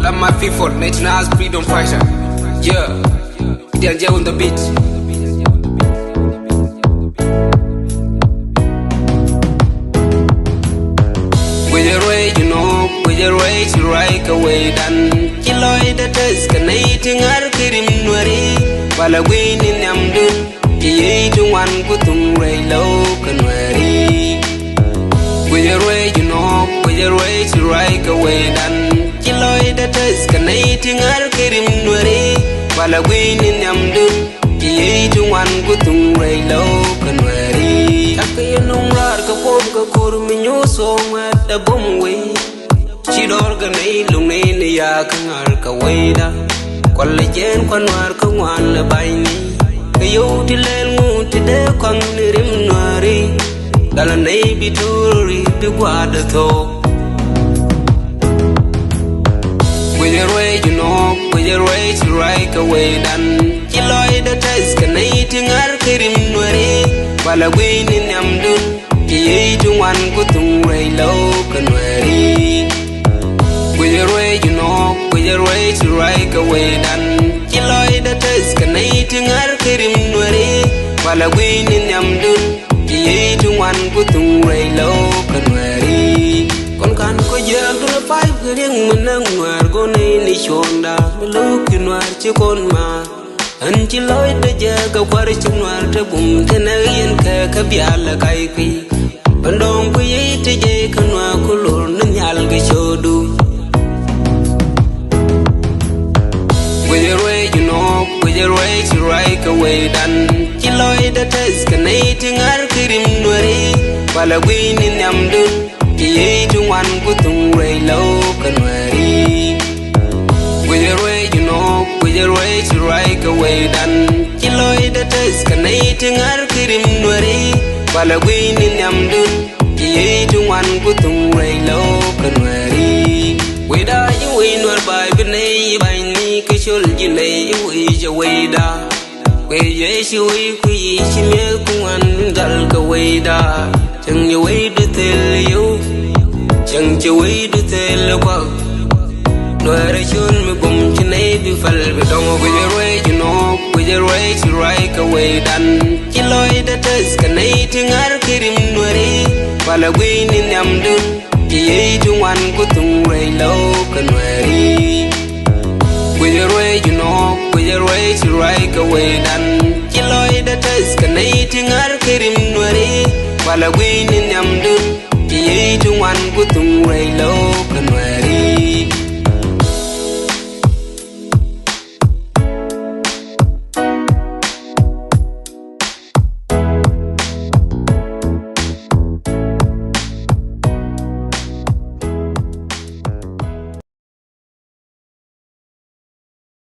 love my people, national freedom fighter. Yeah, Danger on the beat. With your way, you know, with your way to right away, then Kiloid the test, canating our kirim nori, while a win in Yamdun, ye to one putum ray low canary. With your way, you know, with your way to right away, then Kiloid the test, canating our kirim nori, while a win in Yamdun, ye to one putum ray low canary. Takayunum Larka Polka Kurminu song at the bomb way. She'd organize Lumini Yakan Arka Weda. Collagen Quanarka one a biny. The Yotilan moon to the Connirim Nari. Dalanay be turi, the water talk. With your way, you know, with your way to right away, then Kiloid the test, canating Arkirim Nari. While a win in Yamdun, ye to one putum ray low canary. With your way, you know, with your way to right away, then Kiloid the test, canating Arkirim Nuri. While a win in Yamdun, ye to one putum ray low canary. Con có giờ tôi phải cái riêng mình đang ngoài con này đi chọn đã lúc kia ngoài chứ con mà anh chỉ lối để giờ câu qua đi chung ngoài để bùng thế này yên kề cái bia là cái gì ban đầu cái gì thế gì cái ngoài cô lùn nên nhà là cái show du. With your way, you know, with your way to right away, then chỉ lối để test cái này tiếng ar kirim nuri, và là win in Yamdun. Ye to one putum ray low canary. With your way, you know, with your way to right away, then Kiloid the test, canating Arkirim Nuri. While a win in Yamdun, ye to one putum ray low canary. With a you win or by Benay by Nikishul, you lay away away da. Where yes, you we milk one dull away da. Chẳng như ấy đưa tên liêu chẳng như ấy đưa tên là quá nói ra chôn mà cùng trên ấy bị phật bị đông. With your way, you know, with your way to right away, then chỉ lối đã tới cái này tiếng ar kirim nuri. Và là win in Yamdun, chỉ ấy chung ăn của tung ray low canary. With your way, you know, with your way to right away, then chỉ lối đã tới cái này tiếng ar kirim nuri. While a win in Yamdun, ye to one putum ray low